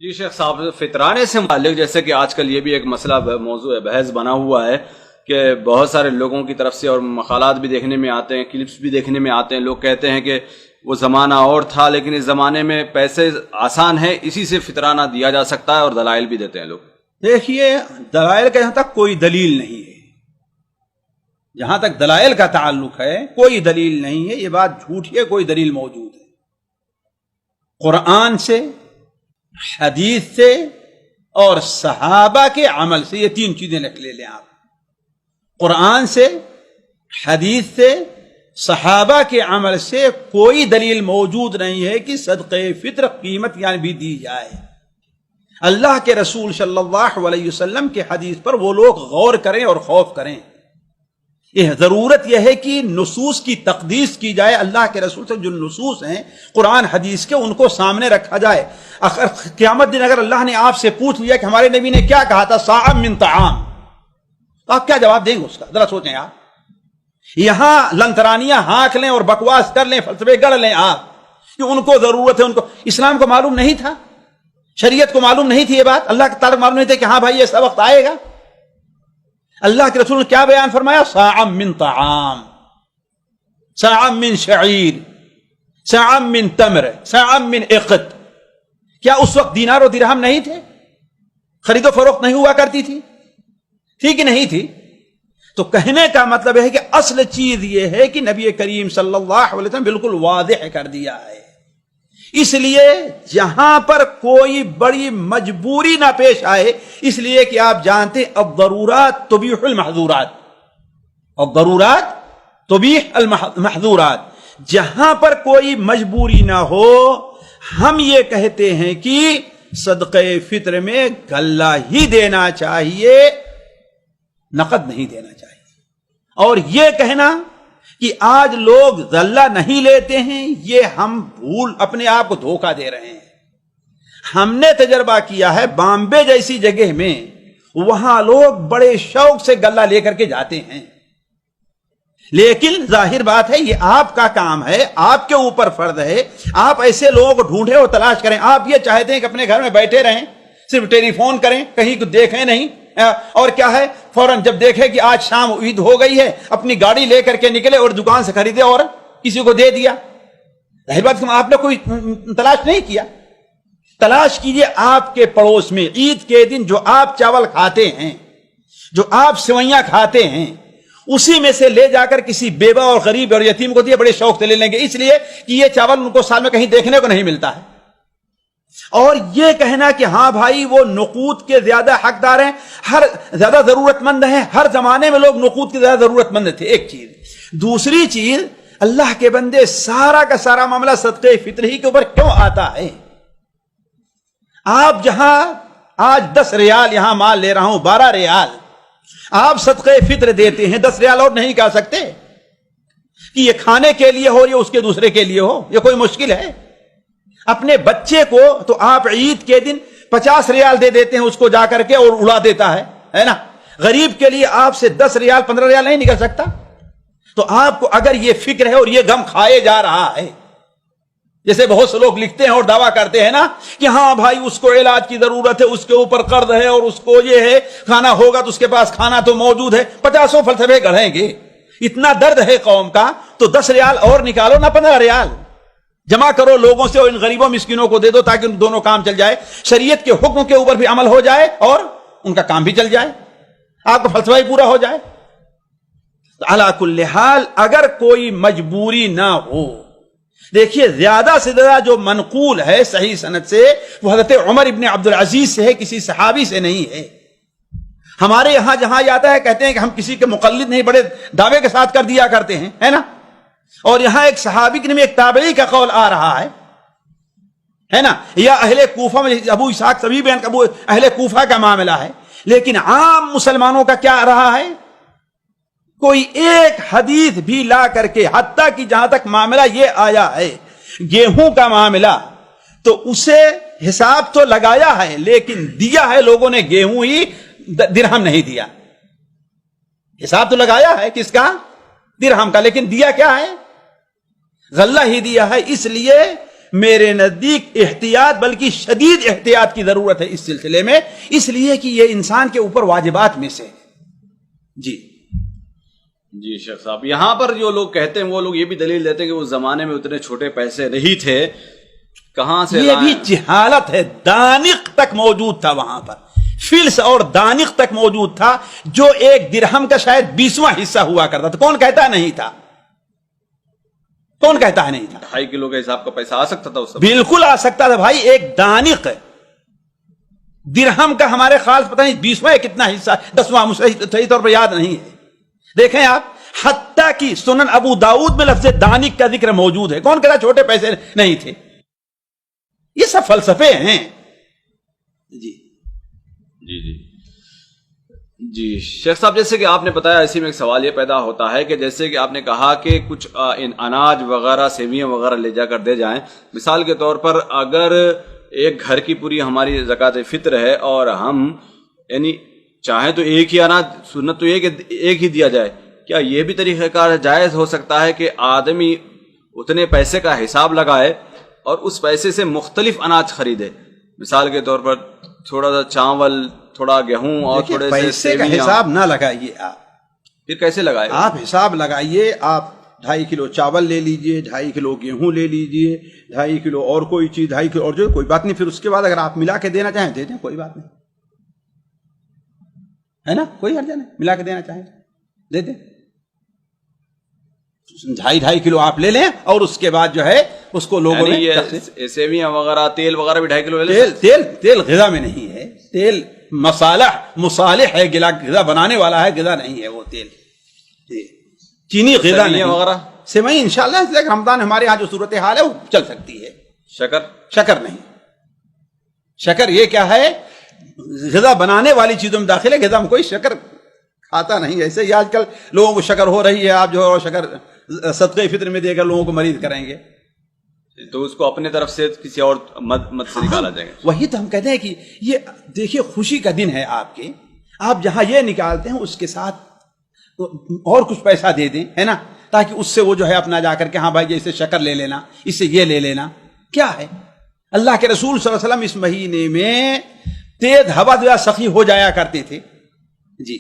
جی شیخ صاحب، فطرانے سے متعلق جیسے کہ آج کل یہ بھی ایک مسئلہ موضوع بحث بنا ہوا ہے کہ بہت سارے لوگوں کی طرف سے اور مقالات بھی دیکھنے میں آتے ہیں، کلپس بھی دیکھنے میں آتے ہیں، لوگ کہتے ہیں کہ وہ زمانہ اور تھا لیکن اس زمانے میں پیسے آسان ہیں، اسی سے فطرانہ دیا جا سکتا ہے، اور دلائل بھی دیتے ہیں لوگ۔ دیکھیے، دلائل کا یہاں تک کوئی دلیل نہیں ہے، جہاں تک دلائل کا تعلق ہے کوئی دلیل نہیں ہے، یہ بات جھوٹی ہے، کوئی دلیل موجود ہے۔ قرآن سے، حدیث سے اور صحابہ کے عمل سے، یہ تین چیزیں لے لیں آپ۔ قرآن سے، حدیث سے، صحابہ کے عمل سے کوئی دلیل موجود نہیں ہے کہ صدقہ فطر قیمت یعنی بھی دی جائے۔ اللہ کے رسول صلی اللہ علیہ وسلم کے حدیث پر وہ لوگ غور کریں اور خوف کریں۔ یہ ضرورت یہ ہے کہ نصوص کی تقدیس کی جائے، اللہ کے رسول سے جو نصوص ہیں قرآن حدیث کے ان کو سامنے رکھا جائے۔ اگر قیامت دن اگر اللہ نے آپ سے پوچھ لیا کہ ہمارے نبی نے کیا کہا تھا، صاع من طعام، تو آپ کیا جواب دیں گے اس کا؟ ذرا سوچیں آپ۔ یہاں لنترانیاں ہانک لیں اور بکواس کر لیں، فلسفے گڑھ لیں آپ کہ ان کو ضرورت ہے، ان کو اسلام کو معلوم نہیں تھا، شریعت کو معلوم نہیں تھی، یہ بات اللہ کے تعلق معلوم نہیں تھا کہ ہاں بھائی ایسا وقت آئے گا۔ اللہ کے رسول نے کیا بیان فرمایا؟ صاع من طعام، صاع من شعیر، صاع من تمر، صاع من اقط۔ کیا اس وقت دینار و درہم نہیں تھے؟ خرید و فروخت نہیں ہوا کرتی تھی کہ نہیں تھی؟ تو کہنے کا مطلب ہے کہ اصل چیز یہ ہے کہ نبی کریم صلی اللہ علیہ وسلم بالکل واضح کر دیا ہے۔ اس لیے جہاں پر کوئی بڑی مجبوری نہ پیش آئے، اس لیے کہ آپ جانتے الضرورات تبیح المحظورات، الضرورات تبیح المحظورات، جہاں پر کوئی مجبوری نہ ہو ہم یہ کہتے ہیں کہ صدقہ فطر میں غلہ ہی دینا چاہیے، نقد نہیں دینا چاہیے۔ اور یہ کہنا کہ آج لوگ غلہ نہیں لیتے ہیں، یہ ہم بھول اپنے آپ کو دھوکہ دے رہے ہیں۔ ہم نے تجربہ کیا ہے بامبے جیسی جگہ میں، وہاں لوگ بڑے شوق سے غلہ لے کر کے جاتے ہیں، لیکن ظاہر بات ہے یہ آپ کا کام ہے، آپ کے اوپر فرض ہے، آپ ایسے لوگوں کو ڈھونڈیں اور تلاش کریں۔ آپ یہ چاہتے ہیں کہ اپنے گھر میں بیٹھے رہیں، صرف ٹیلی فون کریں، کہیں کو دیکھیں نہیں، اور کیا ہے فوراً جب دیکھے کہ آج شام عید ہو گئی ہے اپنی گاڑی لے کر کے نکلے اور دکان سے خریدے اور کسی کو دے دیا۔ ظاہر بات آپ نے کوئی تلاش نہیں کیا۔ تلاش کیجئے آپ کے پڑوس میں عید کے دن جو آپ چاول کھاتے ہیں، جو آپ سوئیاں کھاتے ہیں، اسی میں سے لے جا کر کسی بیوہ اور غریب اور یتیم کو دیے، بڑے شوق سے لے لیں گے، اس لیے کہ یہ چاول ان کو سال میں کہیں دیکھنے کو نہیں ملتا ہے۔ اور یہ کہنا کہ ہاں بھائی وہ نقود کے زیادہ حقدار ہیں، ہر زیادہ ضرورت مند ہیں، ہر زمانے میں لوگ نقود کے زیادہ ضرورت مند تھے، ایک چیز۔ دوسری چیز، اللہ کے بندے سارا کا سارا معاملہ صدقہ فطر ہی کے اوپر کیوں آتا ہے؟ آپ جہاں آج 10 ریال یہاں مال لے رہا ہوں، 12 ریال آپ صدقہ فطر دیتے ہیں، 10 ریال اور نہیں کہا سکتے کہ یہ کھانے کے لیے ہو یا اس کے دوسرے کے لیے ہو؟ یہ کوئی مشکل ہے؟ اپنے بچے کو تو آپ عید کے دن 50 ریال دے دیتے ہیں اس کو جا کر کے اور اڑا دیتا ہے نا۔ غریب کے لیے آپ سے 10 ریال 15 ریال نہیں نکل سکتا؟ تو آپ کو اگر یہ فکر ہے اور یہ غم کھائے جا رہا ہے، جیسے بہت سے لوگ لکھتے ہیں اور دعویٰ کرتے ہیں نا کہ ہاں بھائی اس کو علاج کی ضرورت ہے، اس کے اوپر قرض ہے اور اس کو یہ ہے، کھانا ہوگا تو اس کے پاس کھانا تو موجود ہے، 50 فلسفے گڑھیں گے۔ اتنا درد ہے قوم کا تو 10 ریال اور نکالو نہ، 15 ریال جمع کرو لوگوں سے اور ان غریبوں مسکینوں کو دے دو تاکہ ان دونوں کام چل جائے، شریعت کے حکم کے اوپر بھی عمل ہو جائے اور ان کا کام بھی چل جائے، آپ کا فلسفہ ہی پورا ہو جائے۔ علی کل حال اگر کوئی مجبوری نہ ہو، دیکھیے زیادہ سے زیادہ جو منقول ہے صحیح سند سے وہ حضرت عمر ابن عبدالعزیز سے ہے، کسی صحابی سے نہیں ہے۔ ہمارے یہاں جہاں جاتا ہے کہتے ہیں کہ ہم کسی کے مقلد نہیں، بڑے دعوے کے ساتھ کر دیا کرتے ہیں، ہے نا۔ اور یہاں ایک صحابی کے نام ایک تابعی کا قول آ رہا ہے نا، یا اہل کوفہ میں ابو اسحاق سبھی بیان ابو اہل کوفہ کا معاملہ ہے، لیکن عام مسلمانوں کا کیا رہا ہے؟ کوئی ایک حدیث بھی لا کر کے، حتیٰ کہ جہاں تک معاملہ یہ آیا ہے گیہوں کا معاملہ، تو اسے حساب تو لگایا ہے لیکن دیا ہے لوگوں نے گیہوں ہی، درہم نہیں دیا۔ حساب تو لگایا ہے کس کا؟ درہم کا، لیکن دیا کیا ہے؟ غلہ ہی دیا ہے۔ اس لیے میرے نزدیک احتیاط بلکہ شدید احتیاط کی ضرورت ہے اس سلسلے میں، اس لیے کہ یہ انسان کے اوپر واجبات میں سے ہے۔ جی شیخ صاحب، یہاں پر جو لوگ کہتے ہیں وہ لوگ یہ بھی دلیل دیتے ہیں کہ اس زمانے میں اتنے چھوٹے پیسے نہیں تھے، کہاں سے یہ بھی جہالت ہے۔ دانق تک موجود تھا وہاں پر، فلس اور دانق تک موجود تھا، جو ایک درہم کا شاید 20واں حصہ ہوا کرتا تھا۔ کون کہتا نہیں تھا؟ کون کہتا ہے نہیں تھا؟ 2.5 کلو کے حساب کا پیسہ آ سکتا تھا اس وقت؟ بالکل آ سکتا تھا بھائی۔ ایک دانق درہم کا ہمارے خیال پتہ نہیں 20واں کتنا حصہ، 10واں صحیح طور پر یاد نہیں ہے۔ دیکھیں آپ، حتیٰ کہ سنن ابو داؤد میں لفظ دانق کا ذکر موجود ہے۔ کون کہتا چھوٹے پیسے نہیں تھے؟ یہ سب فلسفے ہیں۔ جی جی جی جی شیخ صاحب، جیسے کہ آپ نے بتایا، اسی میں ایک سوال یہ پیدا ہوتا ہے کہ جیسے کہ آپ نے کہا کہ کچھ اناج وغیرہ، سیویاں وغیرہ لے جا کر دے جائیں۔ مثال کے طور پر اگر ایک گھر کی پوری ہماری زکوٰۃ فطر ہے اور ہم یعنی چاہیں تو ایک ہی اناج، سنت تو یہ کہ ایک ہی دیا جائے، کیا یہ بھی طریقہ کار جائز ہو سکتا ہے کہ آدمی اتنے پیسے کا حساب لگائے اور اس پیسے سے مختلف اناج خریدے؟ مثال کے طور پر تھوڑا سا چاول، تھوڑا گیہوں اور تھوڑے سے پیسے کا حساب نہ لگائیے آپ۔ پھر کیسے لگائے؟ آپ حساب لگائیے، آپ 2.5 کلو چاول لے لیجئے، 2.5 کلو گیہوں لے لیجئے، 2.5 کلو اور کوئی چیز، 2.5 کلو اور جو کوئی بات نہیں۔ پھر اس کے بعد اگر آپ ملا کے دینا چاہیں دے دیں، کوئی بات نہیں ہے نا، کوئی حرج نہیں، ملا کے دینا چاہیں دے دیں۔ 2.5 کلو آپ لے لیں اور اس کے بعد جو ہے اس کو لوگوں یعنی میں یہ سیویاں وغیرہ، تیل وغیرہ بھی 2.5 کلو لے لیں؟ تیل غذا میں نہیں ہے، تیل مصالح ہے، غذا بنانے والا ہے، غذا نہیں ہے وہ تیل۔ چینی غذا نہیں وغیرہ، سیوئی انشاءاللہ رمضان ہمارے ہاں جو صورتحال ہے وہ چل سکتی ہے۔ شکر نہیں، شکر یہ کیا ہے؟ غذا بنانے والی چیزوں میں داخل ہے، غذا میں کوئی شکر کھاتا نہیں۔ ایسے ہی آج کل لوگوں کو شکر ہو رہی ہے، آپ جو ہے شکر صدقہ فطر میں دے کر لوگوں کو مریض کریں گے، تو اس کو اپنے طرف سے کسی اور مد سے نکالا جائے گا۔ وہی تو ہم کہتے ہیں کہ یہ دیکھیے خوشی کا دن ہے آپ کے، آپ جہاں یہ نکالتے ہیں اس کے ساتھ اور کچھ پیسہ دے دیں، ہے نا، تاکہ اس سے وہ جو ہے اپنا جا کر کے ہاں بھائی اسے شکر لے لینا، اس سے یہ لے لینا۔ کیا ہے، اللہ کے رسول صلی اللہ علیہ وسلم اس مہینے میں تیز ہوا سخی ہو جایا کرتے تھے۔ جی